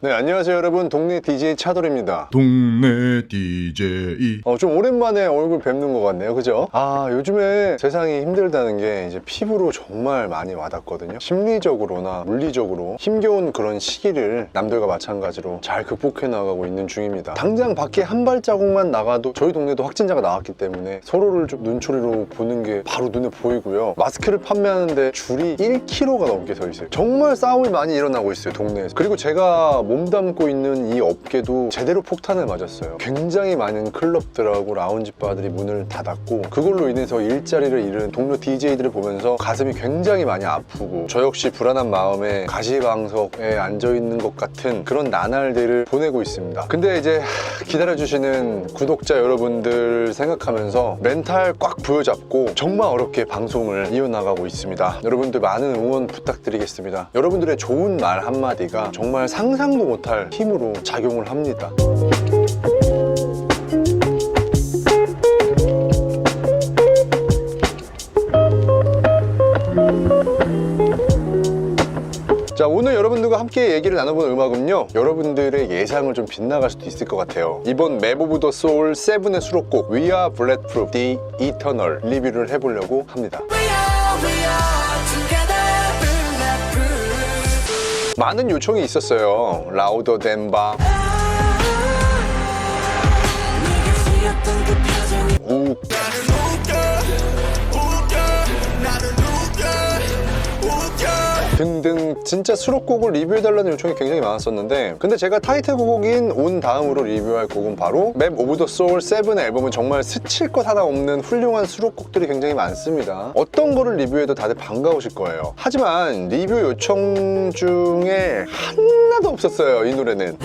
네, 안녕하세요 여러분. 동네 DJ 차돌입니다. 동네 DJ. 좀 오랜만에 얼굴 뵙는 것 같네요, 그죠? 요즘에 세상이 힘들다는 게 이제 피부로 정말 많이 와닿거든요. 심리적으로나 물리적으로 힘겨운 그런 시기를 남들과 마찬가지로 잘 극복해 나가고 있는 중입니다. 당장 밖에 한 발자국만 나가도 저희 동네도 확진자가 나왔기 때문에 서로를 좀 눈초리로 보는 게 바로 눈에 보이고요. 마스크를 판매하는데 줄이 1km가 넘게 서 있어요. 정말 싸움이 많이 일어나고 있어요, 동네에서. 그리고 제가 몸담고 있는 이 업계도 제대로 폭탄을 맞았어요. 굉장히 많은 클럽들하고 라운지 바들이 문을 닫았고, 그걸로 인해서 일자리를 잃은 동료 DJ들을 보면서 가슴이 굉장히 많이 아프고, 저 역시 불안한 마음에 가시방석에 앉아있는 것 같은 그런 나날들을 보내고 있습니다. 근데 이제 기다려주시는 구독자 여러분들 생각하면서 멘탈 꽉 부여잡고 정말 어렵게 방송을 이어나가고 있습니다. 여러분들 많은 응원 부탁드리겠습니다. 여러분들의 좋은 말 한마디가 정말 상상도 못할 힘으로 작용을 합니다. 자, 오늘 여러분들과 함께 얘기를 나눠보는 음악은요, 여러분들의 예상을 좀 빗나갈 수도 있을 것 같아요. 이번 맵 오브 더 소울 7의 수록곡 We Are Bulletproof The Eternal 리뷰를 해보려고 합니다. 많은 요청이 있었어요. 라우더 댄바, 욱, 등등 진짜 수록곡을 리뷰해달라는 요청이 굉장히 많았었는데, 근데 제가 타이틀곡인 온 다음으로 리뷰할 곡은 바로 맵 오브 더 소울 7 앨범은 정말 스칠 것 하나 없는 훌륭한 수록곡들이 굉장히 많습니다. 어떤 거를 리뷰해도 다들 반가우실 거예요. 하지만 리뷰 요청 중에 하나도 없었어요, 이 노래는.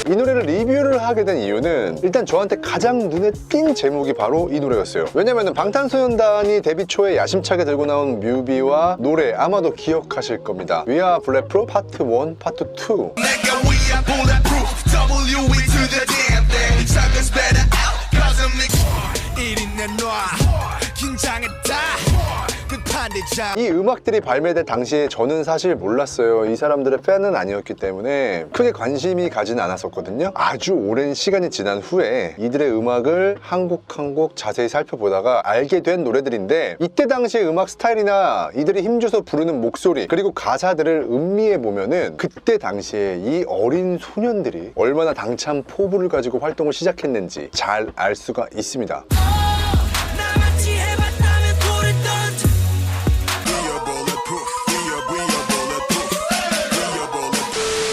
이 노래를 리뷰를 하게 된 이유는 일단 저한테 가장 눈에 띈 제목이 바로 이 노래였어요. 왜냐면 방탄소년단이 데뷔 초에 야심차게 들고 나온 뮤비와 노래 아마도 기억하실 겁니다. We Are Bulletproof 파트 1, 파트 2. 이 음악들이 발매될 당시에 저는 사실 몰랐어요. 이 사람들의 팬은 아니었기 때문에 크게 관심이 가지는 않았었거든요. 아주 오랜 시간이 지난 후에 이들의 음악을 한 곡 한 곡 자세히 살펴보다가 알게 된 노래들인데, 이때 당시의 음악 스타일이나 이들이 힘줘서 부르는 목소리, 그리고 가사들을 음미해 보면은 그때 당시에 이 어린 소년들이 얼마나 당찬 포부를 가지고 활동을 시작했는지 잘 알 수가 있습니다.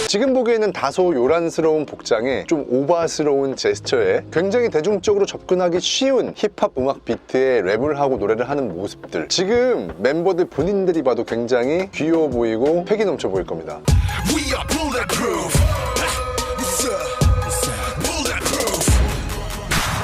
지금 보기에는 다소 요란스러운 복장에 좀 오바스러운 제스처에 굉장히 대중적으로 접근하기 쉬운 힙합 음악 비트에 랩을 하고 노래를 하는 모습들, 지금 멤버들 본인들이 봐도 굉장히 귀여워 보이고 패기 넘쳐 보일 겁니다.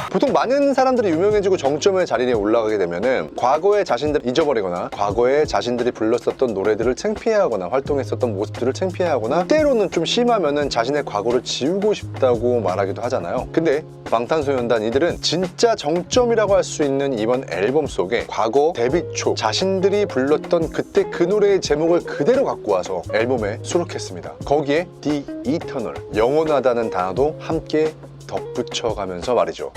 보통 많은 사람들이 유명해지고 정점의 자리에 올라가게 되면은 과거의 자신들을 잊어버리거나 과거에 자신들이 불렀었던 노래들을 창피해하거나 활동했었던 모습들을 창피해하거나, 때로는 좀 심하면은 자신의 과거를 지우고 싶다고 말하기도 하잖아요. 근데 방탄소년단 이들은 진짜 정점이라고 할 수 있는 이번 앨범 속에 과거 데뷔 초 자신들이 불렀던 그때 그 노래의 제목을 그대로 갖고 와서 앨범에 수록했습니다. 거기에 The Eternal, 영원하다는 단어도 함께 덧붙여가면서 말이죠.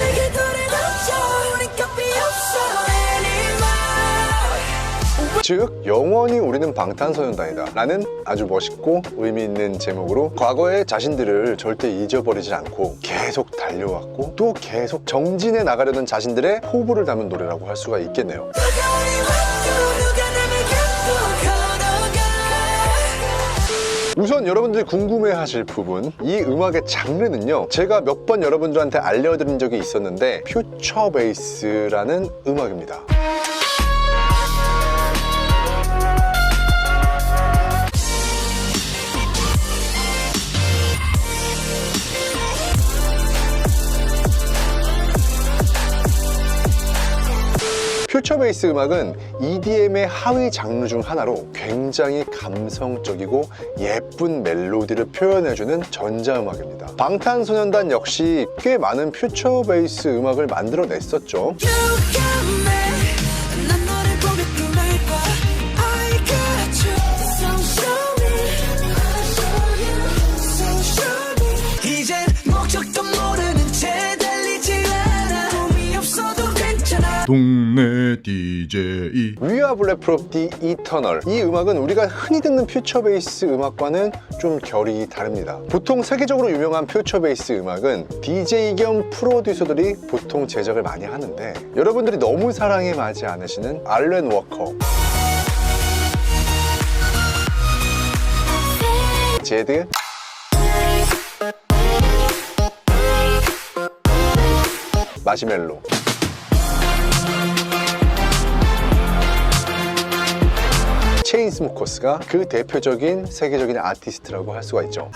즉, 영원히 우리는 방탄소년단이다 라는 아주 멋있고 의미 있는 제목으로 과거의 자신들을 절대 잊어버리지 않고 계속 달려왔고 또 계속 정진해 나가려는 자신들의 포부를 담은 노래라고 할 수가 있겠네요. 우선 여러분들이 궁금해하실 부분, 이 음악의 장르는요, 제가 몇 번 여러분들한테 알려드린 적이 있었는데 퓨처 베이스라는 음악입니다. 퓨처 베이스 음악은 EDM의 하위 장르 중 하나로 굉장히 감성적이고 예쁜 멜로디를 표현해주는 전자음악입니다. 방탄소년단 역시 꽤 많은 퓨처 베이스 음악을 만들어냈었죠. 동네 DJ We Are Bulletproof The Eternal, 이 음악은 우리가 흔히 듣는 퓨처 베이스 음악과는 좀 결이 다릅니다. 보통 세계적으로 유명한 퓨처 베이스 음악은 DJ 겸 프로듀서들이 보통 제작을 많이 하는데, 여러분들이 너무 사랑에 맞지 않으시는 알렌 워커, 제드, 마시멜로, 체인스모커스가 그 대표적인 세계적인 아티스트라고 할 수가 있죠.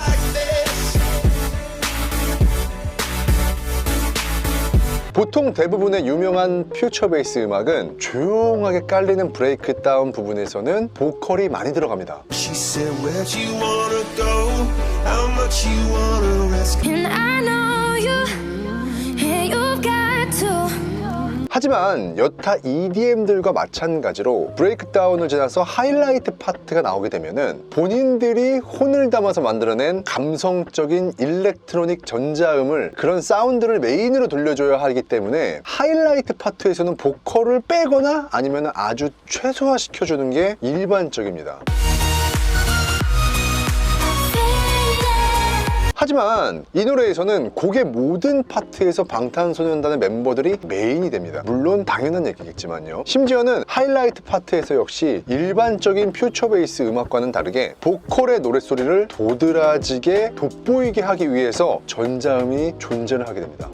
보통 대부분의 유명한 퓨처 베이스 음악은 조용하게 깔리는 브레이크 다운 부분에서는 보컬이 많이 들어갑니다. 하지만 여타 EDM들과 마찬가지로 브레이크다운을 지나서 하이라이트 파트가 나오게 되면은 본인들이 혼을 담아서 만들어낸 감성적인 일렉트로닉 전자음을, 그런 사운드를 메인으로 돌려줘야 하기 때문에 하이라이트 파트에서는 보컬을 빼거나 아니면 아주 최소화시켜주는 게 일반적입니다. 하지만 이 노래에서는 곡의 모든 파트에서 방탄소년단의 멤버들이 메인이 됩니다. 물론 당연한 얘기겠지만요. 심지어는 하이라이트 파트에서 역시 일반적인 퓨처 베이스 음악과는 다르게 보컬의 노랫소리를 도드라지게 돋보이게 하기 위해서 전자음이 존재를 하게 됩니다.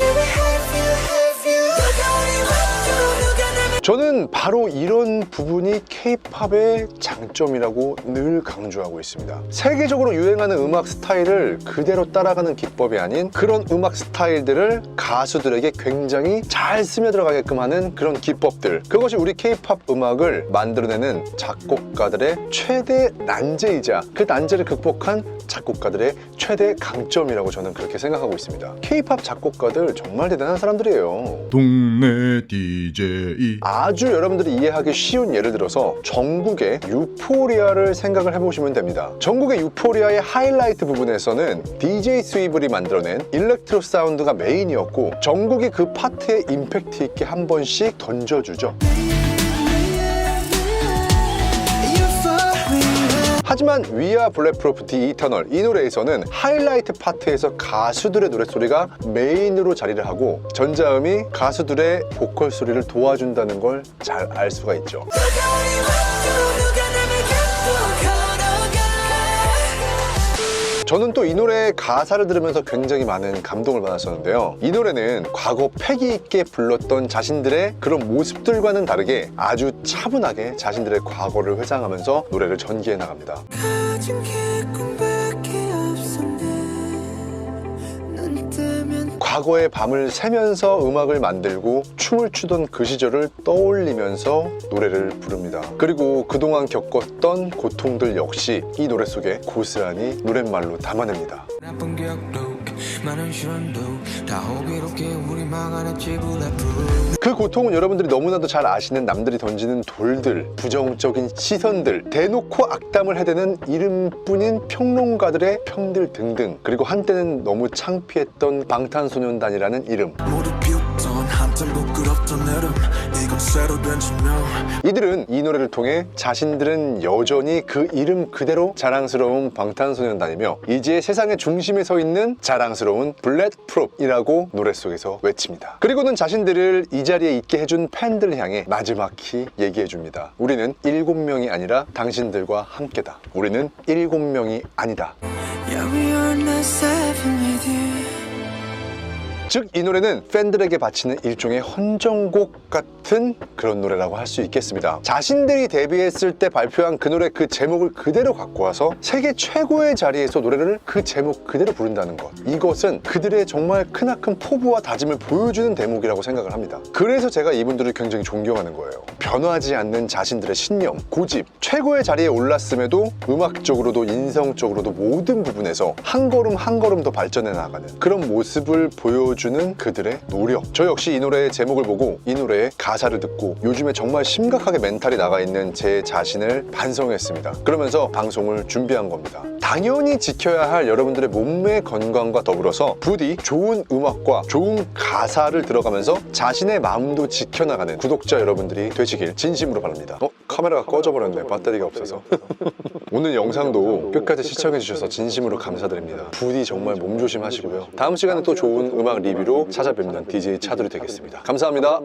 저는 바로 이런 부분이 K-팝의 장점이라고 늘 강조하고 있습니다. 세계적으로 유행하는 음악 스타일을 그대로 따라가는 기법이 아닌 그런 음악 스타일들을 가수들에게 굉장히 잘 스며들어가게끔 하는 그런 기법들, 그것이 우리 K-팝 음악을 만들어내는 작곡가들의 최대 난제이자 그 난제를 극복한 작곡가들의 최대 강점이라고 저는 그렇게 생각하고 있습니다. K-팝 작곡가들 정말 대단한 사람들이에요. 동네 DJ 아주 여러분들이 이해하기 쉬운 예를 들어서 전국의 유포리아를 생각을 해보시면 됩니다. 전국의 유포리아의 하이라이트 부분에서는 DJ 스위블이 만들어낸 일렉트로 사운드가 메인이었고, 전국이 그 파트에 임팩트 있게 한 번씩 던져주죠. 하지만 We Are Bulletproof The Eternal, 이 노래에서는 하이라이트 파트에서 가수들의 노랫소리가 메인으로 자리를 하고 전자음이 가수들의 보컬 소리를 도와준다는 걸 잘 알 수가 있죠. 저는 또 이 노래의 가사를 들으면서 굉장히 많은 감동을 받았었는데요. 이 노래는 과거 패기 있게 불렀던 자신들의 그런 모습들과는 다르게 아주 차분하게 자신들의 과거를 회상하면서 노래를 전개해 나갑니다. 과거의 밤을 새면서 음악을 만들고 춤을 추던 그 시절을 떠올리면서 노래를 부릅니다. 그리고 그동안 겪었던 고통들 역시 이 노래 속에 고스란히 노랫말로 담아냅니다. 그 고통은 여러분들이 너무나도 잘 아시는 남들이 던지는 돌들, 부정적인 시선들, 대놓고 악담을 해대는 이름뿐인 평론가들의 평들 등등, 그리고 한때는 너무 창피했던 방탄소년단이라는 이름. 이들은 이 노래를 통해 자신들은 여전히 그 이름 그대로 자랑스러운 방탄소년단이며 이제 세상의 중심에 서 있는 자랑스러운 블렛프룹이라고 노래 속에서 외칩니다. 그리고는 자신들을 이 자리에 있게 해준 팬들을 향해 마지막히 얘기해줍니다. 우리는 7명이 아니라 당신들과 함께다. 우리는 7명이 아니다. 즉 이 노래는 팬들에게 바치는 일종의 헌정곡 같은 그런 노래라고 할 수 있겠습니다. 자신들이 데뷔했을 때 발표한 그 노래 그 제목을 그대로 갖고 와서 세계 최고의 자리에서 노래를 그 제목 그대로 부른다는 것, 이것은 그들의 정말 크나큰 포부와 다짐을 보여주는 대목이라고 생각을 합니다. 그래서 제가 이분들을 굉장히 존경하는 거예요. 변하지 않는 자신들의 신념, 고집, 최고의 자리에 올랐음에도 음악적으로도 인성적으로도 모든 부분에서 한 걸음 한 걸음 더 발전해 나가는 그런 모습을 보여주는 그들의 노력. 저 역시 이 노래의 제목을 보고 이 노래의 가사를 듣고 요즘에 정말 심각하게 멘탈이 나가 있는 제 자신을 반성했습니다. 그러면서 방송을 준비한 겁니다. 당연히 지켜야 할 여러분들의 몸매 건강과 더불어서 부디 좋은 음악과 좋은 가사를 들어가면서 자신의 마음도 지켜나가는 구독자 여러분들이 되시길 진심으로 바랍니다. 카메라가 꺼져버렸네. 배터리가 없어서. 오늘 영상도 끝까지 시청해주셔서 진심으로 감사드립니다. 부디 정말 몸조심 하시고요. 다음 시간에 또 좋은 음악 리뷰로 찾아뵙는 DJ 차돌이 되겠습니다. 감사합니다.